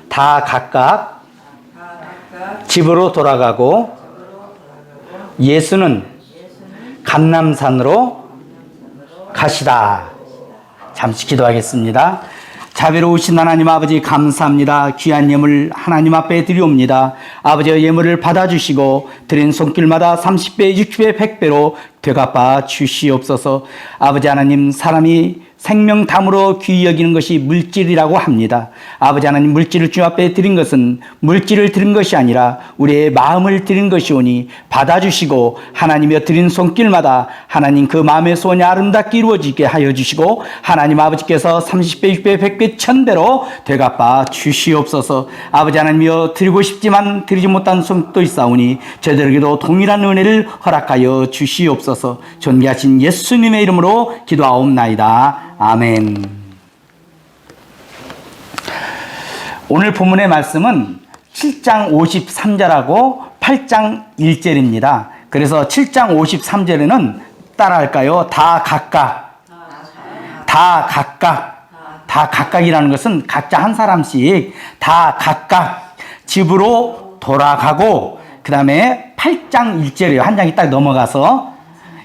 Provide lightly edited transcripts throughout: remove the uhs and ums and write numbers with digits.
다 각각 집으로 돌아가고 예수는 감람산으로 가시다. 잠시 기도하겠습니다. 자비로우신 하나님 아버지 감사합니다. 귀한 예물 하나님 앞에 드리옵니다. 아버지의 예물을 받아주시고 드린 손길마다 30배, 60배, 100배로 되갚아 주시옵소서. 아버지 하나님, 사람이 생명담으로 귀히 여기는 것이 물질이라고 합니다. 아버지 하나님, 물질을 주 앞에 드린 것은 물질을 드린 것이 아니라 우리의 마음을 드린 것이오니 받아주시고 하나님의 드린 손길마다 하나님 그 마음의 소원이 아름답게 이루어지게 하여 주시고 하나님 아버지께서 30배, 60배, 100배, 1000배로 되갚아 주시옵소서. 아버지 하나님이여, 드리고 싶지만 드리지 못한 손도 있사오니 저들에게도 동일한 은혜를 허락하여 주시옵소서. 존귀하신 예수님의 이름으로 기도하옵나이다. 아멘. 오늘 본문의 말씀은 7장 53절하고 8장 1절입니다. 그래서 7장 53절에는 따라할까요? 다 각각이라는 것은 각자 한 사람씩 다 각각 집으로 돌아가고, 그 다음에 8장 1절이에요. 한 장이 딱 넘어가서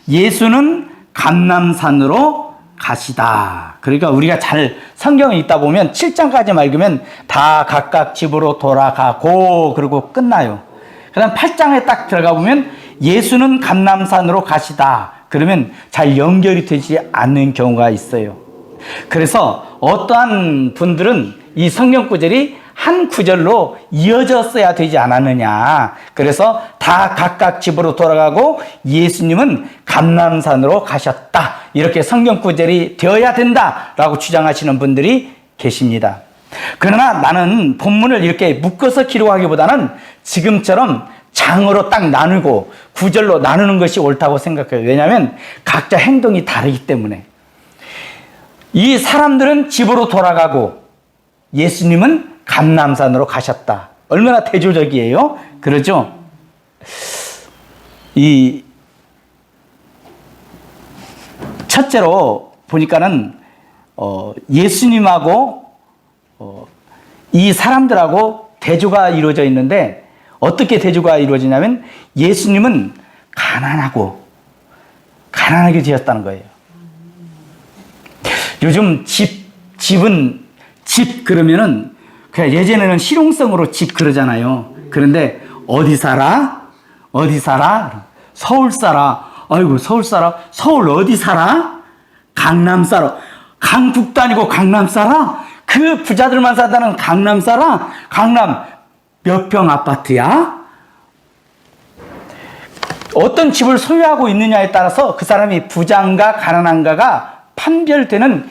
예수는 감람산으로 가시다. 그러니까 우리가 잘 성경을 읽다 보면 7장까지만 읽으면 다 각각 집으로 돌아가고 그러고 끝나요. 그 다음 8장에 딱 들어가 보면 예수는 감람산으로 가시다. 그러면 잘 연결이 되지 않는 경우가 있어요. 그래서 어떠한 분들은 이 성경 구절이 한 구절로 이어졌어야 되지 않았느냐. 그래서 다 각각 집으로 돌아가고 예수님은 감람산으로 가셨다. 이렇게 성경 구절이 되어야 된다라고 주장하시는 분들이 계십니다. 그러나 나는 본문을 이렇게 묶어서 기록하기보다는 지금처럼 장으로 딱 나누고 구절로 나누는 것이 옳다고 생각해요. 왜냐하면 각자 행동이 다르기 때문에. 이 사람들은 집으로 돌아가고 예수님은 감람산으로 가셨다. 얼마나 대조적이에요? 그러죠? 첫째로 보니까는 예수님하고 이 사람들하고 대조가 이루어져 있는데, 어떻게 대조가 이루어지냐면 예수님은 가난하게 지었다는 거예요. 요즘 집은 집 그러면은 그냥 예전에는 실용성으로 집 그러잖아요. 그런데 어디 살아? 서울 살아. 아이고, 서울 살아? 서울 어디 살아? 강남 살아. 강북도 아니고 강남 살아? 그 부자들만 산다는 강남 살아? 강남 몇 평 아파트야? 어떤 집을 소유하고 있느냐에 따라서 그 사람이 부자인가 가난한가가 판별되는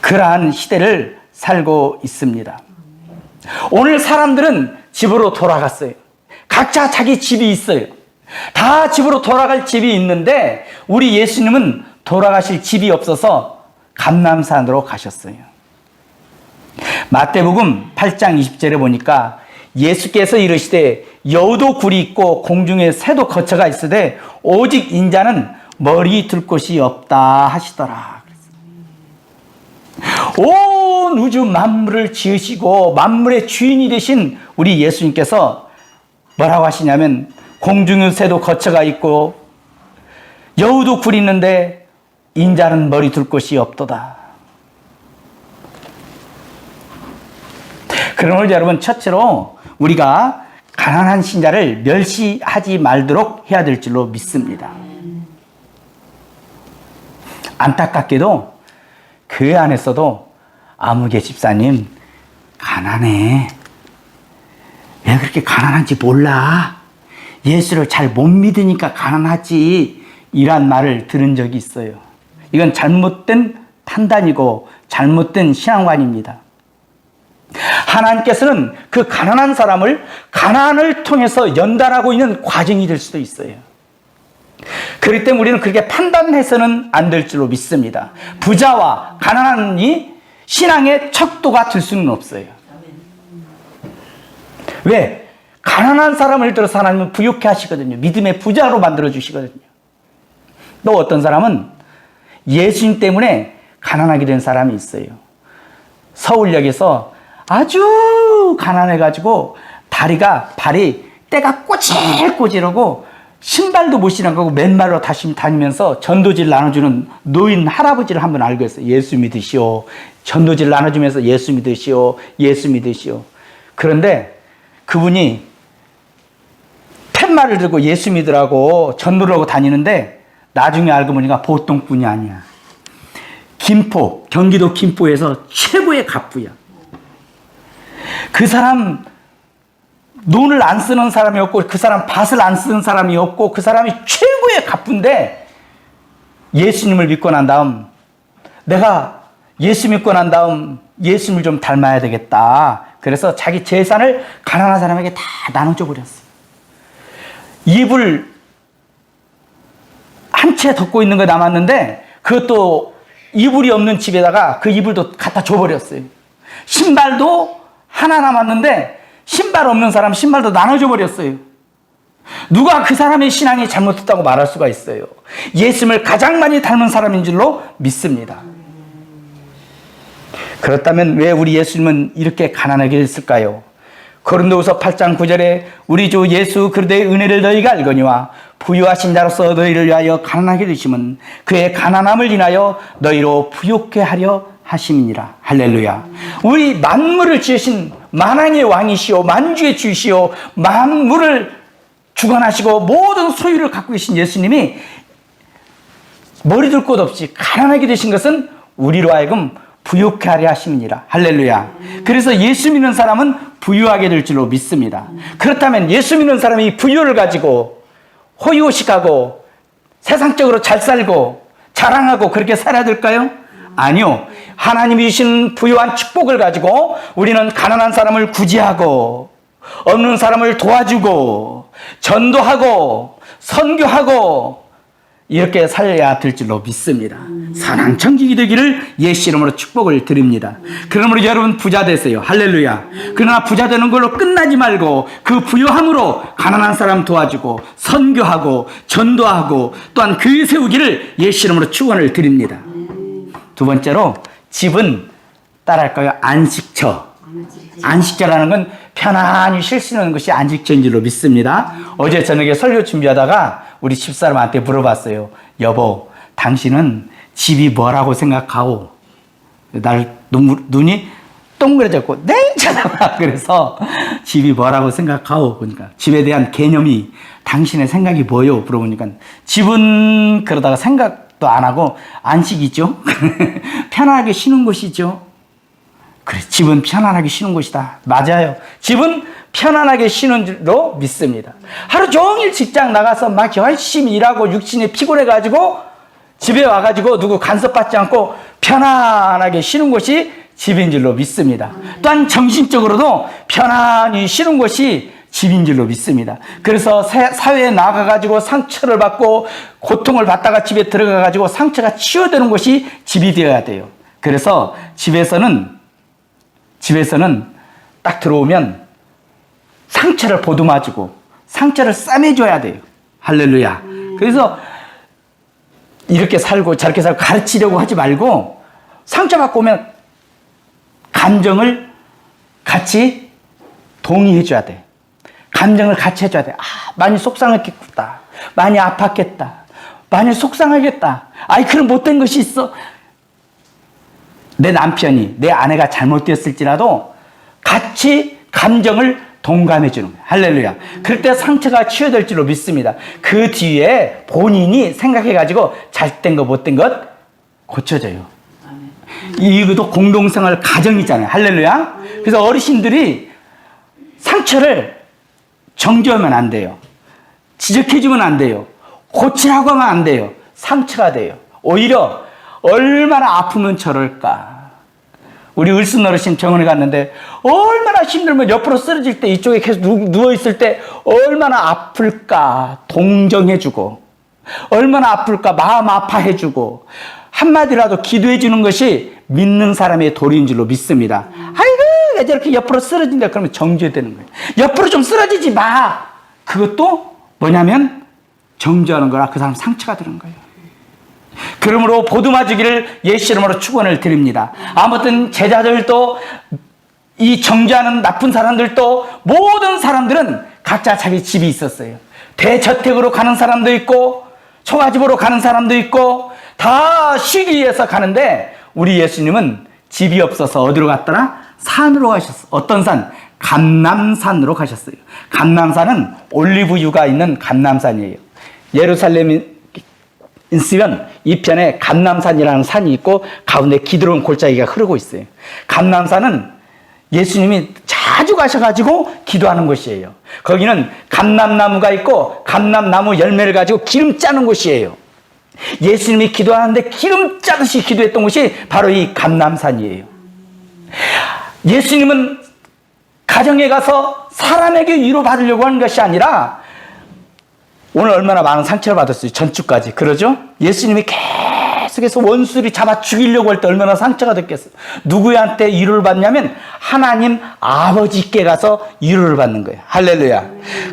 그러한 시대를 살고 있습니다. 오늘 사람들은 집으로 돌아갔어요. 각자 자기 집이 있어요. 다 집으로 돌아갈 집이 있는데 우리 예수님은 돌아가실 집이 없어서 감람산으로 가셨어요. 마태복음 8장 20절에 보니까 예수께서 이르시되 여우도 굴이 있고 공중에 새도 거처가 있으되 오직 인자는 머리 둘 곳이 없다 하시더라. 온 우주 만물을 지으시고 만물의 주인이 되신 우리 예수님께서 뭐라고 하시냐면 공중에 새도 거처가 있고 여우도 굴이 있는데 인자는 머리 둘 곳이 없도다. 그러므로 여러분, 첫째로 우리가 가난한 신자를 멸시하지 말도록 해야 될 줄로 믿습니다. 안타깝게도 교회 안에서도 아무개 집사님 가난해. 왜 그렇게 가난한지 몰라. 예수를 잘 못 믿으니까 가난하지. 이란 말을 들은 적이 있어요. 이건 잘못된 판단이고 잘못된 신앙관입니다. 하나님께서는 그 가난한 사람을 가난을 통해서 연단하고 있는 과정이 될 수도 있어요. 그렇기 때문에 우리는 그렇게 판단해서는 안 될 줄로 믿습니다. 부자와 가난한이 신앙의 척도가 될 수는 없어요. 왜? 가난한 사람을 들어서 하나님은 부욕해 하시거든요. 믿음의 부자로 만들어 주시거든요. 또 어떤 사람은 예수님 때문에 가난하게 된 사람이 있어요. 서울역에서 아주 가난해가지고 발이 때가 꼬질꼬질하고 신발도 못 신고 맨발로 다니면서 전도지를 나눠주는 노인 할아버지를 한번 알고 있어요. 예수 믿으시오. 전도지를 나눠주면서 예수 믿으시오. 예수 믿으시오. 그런데 그분이 팻말을 들고 예수 믿으라고 전도를 하고 다니는데 나중에 알고 보니까 보통 분이 아니야. 경기도 김포에서 최고의 갑부야. 그 사람 논을 안 쓰는 사람이었고 그 사람 밭을 안 쓰는 사람이었고 그 사람이 최고의 갑부인데 예수님을 믿고 난 다음 내가 예수 믿고 난 다음 예수님을 좀 닮아야 되겠다. 그래서 자기 재산을 가난한 사람에게 다 나눠줘 버렸어. 이불 한 채 덮고 있는 거 남았는데 그것도 이불이 없는 집에다가 그 이불도 갖다 줘버렸어요. 신발도 하나 남았는데 신발 없는 사람 신발도 나눠줘 버렸어요. 누가 그 사람의 신앙이 잘못됐다고 말할 수가 있어요. 예수님을 가장 많이 닮은 사람인 줄로 믿습니다. 그렇다면 왜 우리 예수님은 이렇게 가난하게 했을까요? 고린도후서 8장 9절에 우리 주 예수 그리스도의 은혜를 너희가 알거니와 부유하신 자로서 너희를 위하여 가난하게 되심은 그의 가난함을 인하여 너희로 부욕케 하려 하심이니라. 할렐루야. 우리 만물을 지으신 만왕의 왕이시오 만주의 주시오 만물을 주관하시고 모든 소유를 갖고 계신 예수님이 머리둘 곳 없이 가난하게 되신 것은 우리로 하여금 부유케 하려 하심이니라. 할렐루야. 그래서 예수 믿는 사람은 부유하게 될 줄로 믿습니다. 그렇다면 예수 믿는 사람이 부유를 가지고 호의호식하고 세상적으로 잘 살고 자랑하고 그렇게 살아야 될까요? 아니요. 하나님이 주신 부유한 축복을 가지고 우리는 가난한 사람을 구제하고 없는 사람을 도와주고 전도하고 선교하고 이렇게 살아야 될 줄로 믿습니다. 선한 청지기 되기를 예수 이름으로 축복을 드립니다. 그러므로 여러분 부자 되세요. 할렐루야. 그러나 부자 되는 걸로 끝나지 말고 그 부유함으로 가난한 사람 도와주고 선교하고 전도하고 또한 교회 세우기를 예수 이름으로 축원을 드립니다. 두 번째로 집은 따라할까요? 안식처. 안식처라는 건 편안히 쉴 수 있는 것이 안식처인 줄로 믿습니다. 어제 저녁에 설교 준비하다가 우리 집사람한테 물어봤어요. 여보, 당신은 집이 뭐라고 생각하오? 눈이 동그래졌고 네? 잖아. 그래서 집이 뭐라고 생각하오? 그러니까 집에 대한 개념이 당신의 생각이 뭐요? 물어보니까 집은 그러다가 생각도 안 하고 안식이죠. 편안하게 쉬는 곳이죠. 그래, 집은 편안하게 쉬는 곳이다. 맞아요. 집은 편안하게 쉬는 줄로 믿습니다. 하루 종일 직장 나가서 막 열심히 일하고 육신이 피곤해가지고 집에 와가지고 누구 간섭받지 않고 편안하게 쉬는 곳이 집인 줄로 믿습니다. 또한 정신적으로도 편안히 쉬는 곳이 집인 줄로 믿습니다. 그래서 사회에 나가가지고 상처를 받고 고통을 받다가 집에 들어가가지고 상처가 치유되는 곳이 집이 되어야 돼요. 그래서 집에서는 딱 들어오면 상처를 보듬어주고 상처를 싸매줘야 돼요. 할렐루야. 그래서 이렇게 살고 저렇게 살고 가르치려고 하지 말고 상처받고 오면 감정을 같이 동의해줘야 돼. 감정을 같이 해줘야 돼. 아, 많이 속상했겠다. 많이 아팠겠다. 많이 속상하겠다. 아이, 그런 못된 것이 있어. 내 남편이, 내 아내가 잘못되었을지라도 같이 감정을 동감해 주는 거예요. 할렐루야. 그럴 때 상처가 치유될 줄로 믿습니다. 그 뒤에 본인이 생각해가지고 잘된 것, 못된 것 고쳐져요. 이것도 공동생활 가정이잖아요. 할렐루야. 그래서 어르신들이 상처를 정죄하면 안 돼요. 지적해주면 안 돼요. 고치라고 하면 안 돼요. 상처가 돼요. 오히려 얼마나 아프면 저럴까. 우리 을순 어르신 병원에 갔는데 얼마나 힘들면 옆으로 쓰러질 때 이쪽에 계속 누워있을 때 얼마나 아플까 동정해주고 얼마나 아플까 마음 아파해주고 한마디라도 기도해주는 것이 믿는 사람의 도리인 줄로 믿습니다. 아이고 왜 저렇게 옆으로 쓰러진다 그러면 정죄되는 거예요. 옆으로 좀 쓰러지지 마. 그것도 뭐냐면 정죄하는 거라 그 사람 상처가 되는 거예요. 그러므로 보듬어주기를 예수 이름으로 축원을 드립니다. 아무튼 제자들도 이 정죄하는 나쁜 사람들도 모든 사람들은 각자 자기 집이 있었어요. 대저택으로 가는 사람도 있고 초가집으로 가는 사람도 있고 다 쉬기 위해서 가는데 우리 예수님은 집이 없어서 어디로 갔더라? 산으로 가셨어. 어떤 산? 감람산으로 가셨어요. 감람산은 올리브유가 있는 감람산이에요. 예루살렘에 있으면 이 편에 감람산이라는 산이 있고 가운데 기드론 골짜기가 흐르고 있어요. 감람산은 예수님이 자주 가셔가지고 기도하는 곳이에요. 거기는 감람나무가 있고 감람나무 열매를 가지고 기름 짜는 곳이에요. 예수님이 기도하는데 기름 짜듯이 기도했던 곳이 바로 이 감람산이에요. 예수님은 가정에 가서 사람에게 위로받으려고 하는 것이 아니라 오늘 얼마나 많은 상처를 받았어요. 전주까지. 그러죠? 예수님이 계속해서 원수들이 잡아 죽이려고 할 때 얼마나 상처가 됐겠어요. 누구한테 위로를 받냐면 하나님 아버지께 가서 위로를 받는 거예요. 할렐루야.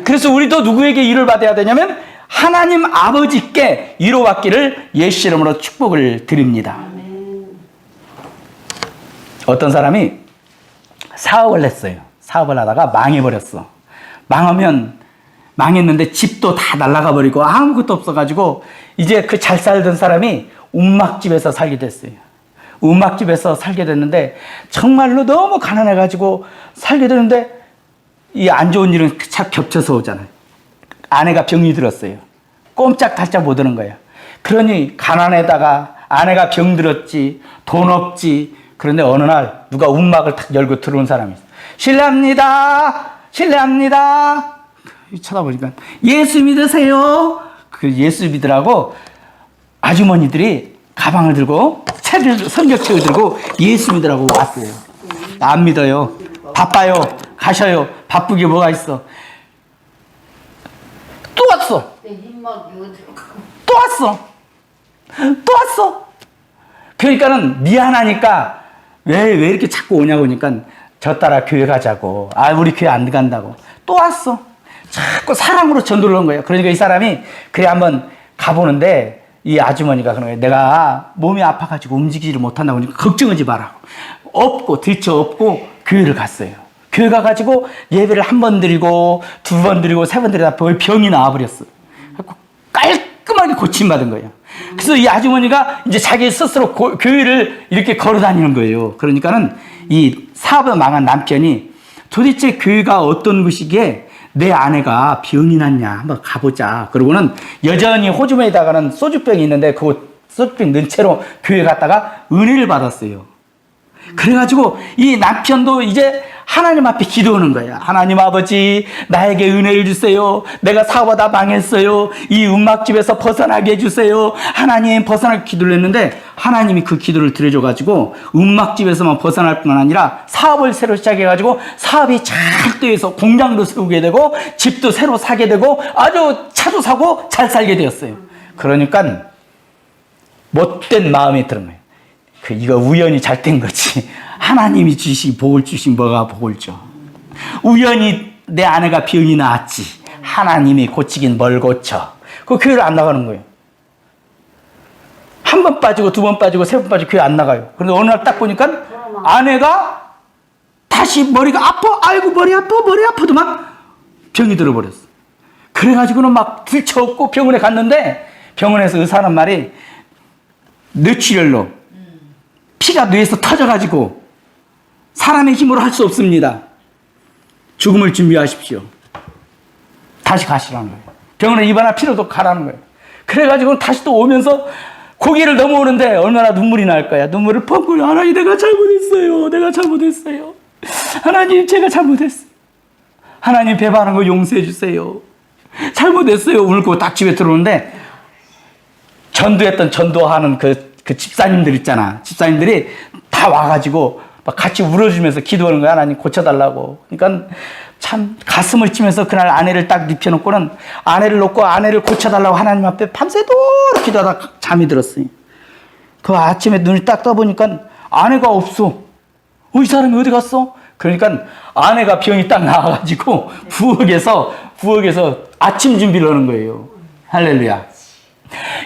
그래서 우리도 누구에게 위로를 받아야 되냐면 하나님 아버지께 위로받기를 예수 이름으로 축복을 드립니다. 어떤 사람이 사업을 했어요. 사업을 하다가 망해버렸어. 망했는데 집도 다 날아가 버리고 아무것도 없어가지고 이제 그 잘 살던 사람이 움막집에서 살게 됐어요. 움막집에서 살게 됐는데 정말로 너무 가난해가지고 살게 되는데 이 안 좋은 일은 착 겹쳐서 오잖아요. 아내가 병이 들었어요. 꼼짝달짝 못 하는 거예요. 그러니 가난에다가 아내가 병 들었지, 돈 없지. 그런데 어느 날 누가 움막을 탁 열고 들어온 사람이 있어요. 실례합니다. 실례합니다. 쳐다보니까 예수 믿으세요. 그 예수 믿으라고 아주머니들이 가방을 들고 성경책을 들고 예수 믿으라고 왔어요. 안 믿어요. 바빠요. 가셔요. 바쁘게 뭐가 있어. 또 왔어. 또 왔어. 또 왔어. 그러니까는 미안하니까 왜 이렇게 자꾸 오냐고 하니까 저 따라 교회 가자고. 우리 교회 안 간다고. 또 왔어. 자꾸 사랑으로 전도를 한 거예요. 그러니까 이 사람이 그래 한번 가보는데 이 아주머니가 그런 거예요. 내가 몸이 아파가지고 움직이지를 못한다고 하니까 걱정하지 마라고. 들쳐 업고 교회를 갔어요. 교회 가가지고 예배를 한 번 드리고 두 번 드리고 세 번 드리다 병이 나와버렸어. 깔끔하게 고침받은 거예요. 그래서 이 아주머니가 이제 자기 스스로 교회를 이렇게 걸어 다니는 거예요. 그러니까는 이 사업에 망한 남편이 도대체 교회가 어떤 곳이기에 내 아내가 병이 났냐 한번 가보자. 그러고는 여전히 호주머니에다가는 소주병이 있는데 그 소주병 넣은 채로 교회 갔다가 은혜를 받았어요. 그래가지고 이 남편도 이제 하나님 앞에 기도하는 거야. 하나님 아버지 나에게 은혜를 주세요. 내가 사업하다 망했어요. 이 움막집에서 벗어나게 해주세요. 하나님 벗어나게 기도를 했는데 하나님이 그 기도를 들어줘가지고 움막집에서만 벗어날 뿐만 아니라 사업을 새로 시작해가지고 사업이 잘 되어서 공장도 세우게 되고 집도 새로 사게 되고 아주 차도 사고 잘 살게 되었어요. 그러니까 못된 마음이 드는 거예요. 이거 우연히 잘 된 거지. 하나님이 복을 주신 뭐가 복을 줘. 우연히 내 아내가 병이 나았지. 하나님이 고치긴 뭘 고쳐. 그 교회를 안 나가는 거예요. 한 번 빠지고 두 번 빠지고 세 번 빠지고 교회 안 나가요. 그런데 어느 날 딱 보니까 아내가 다시 머리가 아파. 아이고 머리 아파도 막 병이 들어버렸어. 그래가지고는 막 들쳐업고 병원에 갔는데 병원에서 의사는 말이 뇌출혈로 피가 뇌에서 터져가지고 사람의 힘으로 할 수 없습니다. 죽음을 준비하십시오. 다시 가시라는 거예요. 병원에 입원할 필요도 가라는 거예요. 그래가지고 다시 또 오면서 고개를 넘어오는데 얼마나 눈물이 날 거야. 눈물을 펑펑. 하나님 내가 잘못했어요. 하나님 제가 잘못했어요. 하나님 배반한 거 용서해 주세요. 잘못했어요. 울고 딱 집에 들어오는데 전도하는 그 집사님들 있잖아. 집사님들이 다 와가지고 막 같이 울어주면서 기도하는 거야. 하나님 고쳐달라고. 그러니까 참 가슴을 치면서 그날 아내를 딱 눕혀놓고는 아내를 놓고 아내를 고쳐달라고 하나님 앞에 밤새도록 기도하다 잠이 들었어요. 그 아침에 눈을 딱 떠보니까 아내가 없어. 이 사람이 어디 갔어? 그러니까 아내가 병이 딱 나와가지고 부엌에서 아침 준비를 하는 거예요. 할렐루야.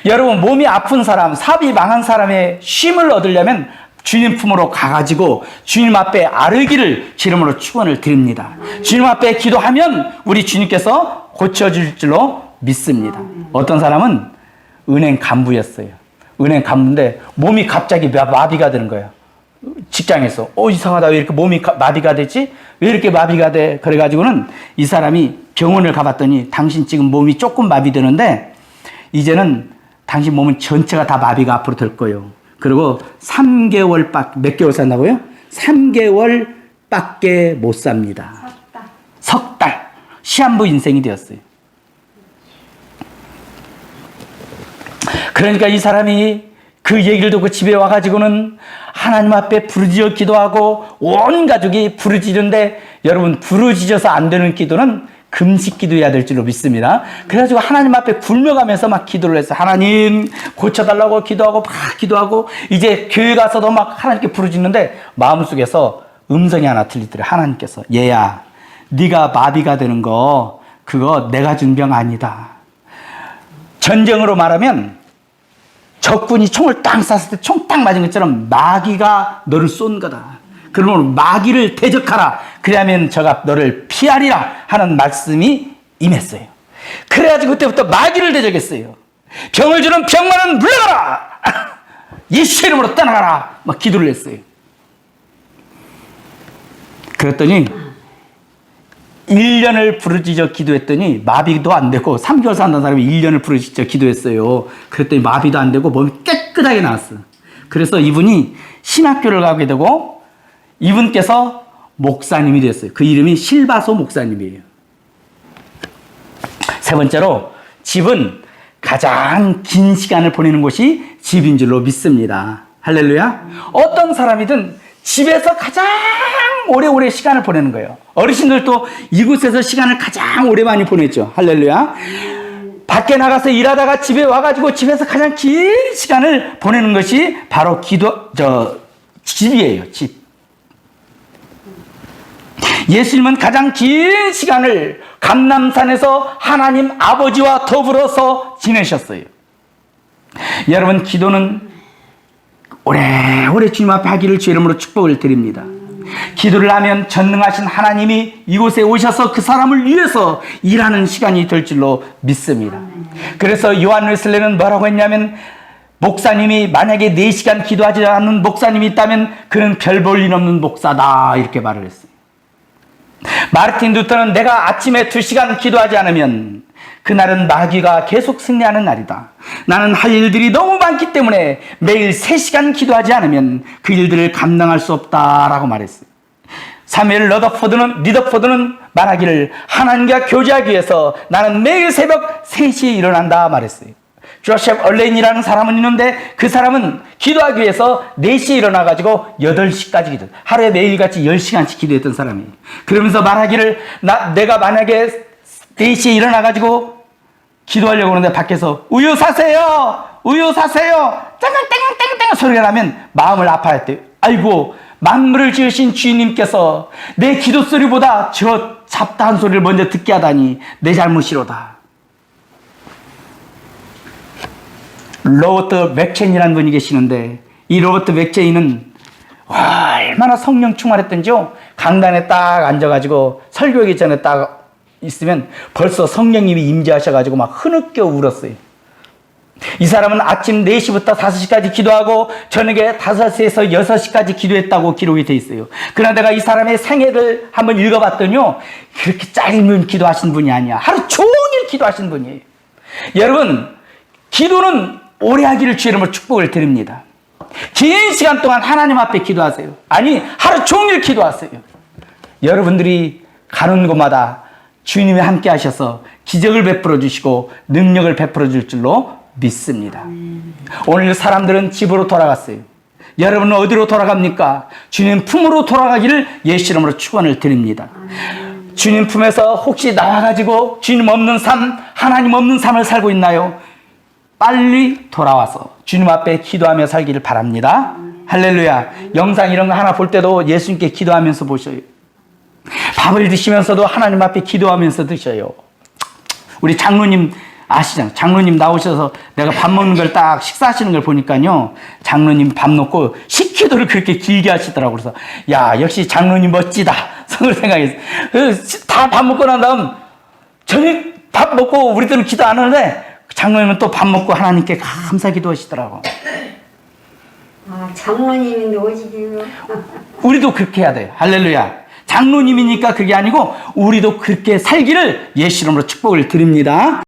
여러분 몸이 아픈 사람, 사업이 망한 사람의 쉼을 얻으려면 주님 품으로 가가지고 주님 앞에 아르기를 주님으로 축원을 드립니다. 주님 앞에 기도하면 우리 주님께서 고쳐줄 줄로 믿습니다. 어떤 사람은 은행 간부였어요. 은행 간부인데 몸이 갑자기 마비가 되는 거예요. 직장에서 이상하다, 왜 이렇게 몸이 마비가 되지? 왜 이렇게 마비가 돼? 그래가지고는 이 사람이 병원을 가봤더니 당신 지금 몸이 조금 마비되는데 이제는 당신 몸은 전체가 다 마비가 앞으로 될 거예요. 그리고 3개월밖에, 몇 개월 산다고요? 3개월밖에 못 삽니다. 석 달. 시한부 인생이 되었어요. 그러니까 이 사람이 그 얘기를 듣고 집에 와가지고는 하나님 앞에 부르짖어 기도하고 온 가족이 부르짖는데, 여러분, 부르짖어서 안 되는 기도는 금식 기도해야 될 줄로 믿습니다. 그래가지고 하나님 앞에 굴며가면서 막 기도를 했어요. 하나님 고쳐달라고 기도하고 막 기도하고, 이제 교회 가서도 막 하나님께 부르짖는데 마음속에서 음성이 하나 들리더래요. 하나님께서, 얘야, 네가 마비가 되는 거 그거 내가 준 병 아니다. 전쟁으로 말하면 적군이 총을 딱 쐈을 때 총 딱 맞은 것처럼 마귀가 너를 쏜 거다. 그러면 마귀를 대적하라. 그래야면 저가 너를 피하리라 하는 말씀이 임했어요. 그래가지고 그때부터 마귀를 대적했어요. 병을 주는 병만은 물러가라. 예수 이름으로 떠나가라. 막 기도를 했어요. 그랬더니 1년을 부르짖어 기도했더니 마비도 안 되고, 3개월 산다는 사람이 1년을 부르짖어 기도했어요. 그랬더니 마비도 안 되고 몸이 깨끗하게 나왔어요. 그래서 이분이 신학교를 가게 되고 이분께서 목사님이 됐어요. 그 이름이 실바소 목사님이에요. 세 번째로, 집은 가장 긴 시간을 보내는 곳이 집인 줄로 믿습니다. 할렐루야. 어떤 사람이든 집에서 가장 오래오래 시간을 보내는 거예요. 어르신들도 이곳에서 시간을 가장 오래 많이 보냈죠. 할렐루야. 밖에 나가서 일하다가 집에 와가지고 집에서 가장 긴 시간을 보내는 것이 바로 집이에요. 집. 예수님은 가장 긴 시간을 감람산에서 하나님 아버지와 더불어서 지내셨어요. 여러분, 기도는 오래오래 주님 앞에 하기를 주 이름으로 축복을 드립니다. 기도를 하면 전능하신 하나님이 이곳에 오셔서 그 사람을 위해서 일하는 시간이 될 줄로 믿습니다. 그래서 요한 웨슬레는 뭐라고 했냐면, 목사님이 만약에 4시간 기도하지 않는 목사님이 있다면 그는 별 볼 일 없는 목사다, 이렇게 말을 했어요. 마르틴 루터는 내가 아침에 2시간 기도하지 않으면 그날은 마귀가 계속 승리하는 날이다. 나는 할 일들이 너무 많기 때문에 매일 3시간 기도하지 않으면 그 일들을 감당할 수 없다라고 말했어요. 사무엘 리더포드는 말하기를, 하나님과 교제하기 위해서 나는 매일 새벽 3시에 일어난다 말했어요. 조셉 얼레인이라는 사람은 있는데 그 사람은 기도하기 위해서 4시에 일어나가지고 8시까지 기도, 하루에 매일같이 10시간씩 기도했던 사람이에요. 그러면서 말하기를, 내가 만약에 4시에 일어나가지고 기도하려고 하는데 밖에서 우유 사세요, 우유 사세요, 땡땡땡땡땡 소리가 나면 마음을 아파했대요. 아이고, 만물을 지으신 주님께서 내 기도 소리보다 저 잡다한 소리를 먼저 듣게 하다니 내 잘못이로다. 로버트 맥체인이라는 분이 계시는데, 이 로버트 맥체인은 얼마나 성령 충만했던지요. 강단에 딱 앉아가지고 설교하기 전에 딱 있으면 벌써 성령님이 임재하셔가지고 막 흐느껴 울었어요. 이 사람은 아침 4시부터 5시까지 기도하고 저녁에 5시에서 6시까지 기도했다고 기록이 돼 있어요. 그러나 내가 이 사람의 생애를 한번 읽어봤더니요, 그렇게 짧은 기도하신 분이 아니야. 하루 종일 기도하신 분이에요. 여러분, 기도는 오래 하기를 주 이름으로 축복을 드립니다. 긴 시간 동안 하나님 앞에 기도하세요. 아니, 하루 종일 기도하세요. 여러분들이 가는 곳마다 주님이 함께 하셔서 기적을 베풀어 주시고 능력을 베풀어 줄 줄로 믿습니다. 오늘 사람들은 집으로 돌아갔어요. 여러분은 어디로 돌아갑니까? 주님 품으로 돌아가기를 예수 이름으로 축원을 드립니다. 주님 품에서 혹시 나와가지고 주님 없는 삶, 하나님 없는 삶을 살고 있나요? 빨리 돌아와서 주님 앞에 기도하며 살기를 바랍니다. 할렐루야. 영상 이런 거 하나 볼 때도 예수님께 기도하면서 보셔요. 밥을 드시면서도 하나님 앞에 기도하면서 드셔요. 우리 장로님 아시잖아요. 장로님 나오셔서 내가 밥 먹는 걸 딱 식사하시는 걸 보니까요. 장로님 밥 먹고 식기도를 그렇게 길게 하시더라고. 그래서 야, 역시 장로님 멋지다. 속으로 생각했어요. 다 밥 먹고 난 다음 저녁 밥 먹고 우리들은 기도 안 하는데 장로님은 또 밥 먹고 하나님께 감사 기도하시더라고. 아, 장로님인데 오시기요. 우리도 그렇게 해야 돼요. 할렐루야. 장로님이니까 그게 아니고 우리도 그렇게 살기를 예수 이름으로 축복을 드립니다.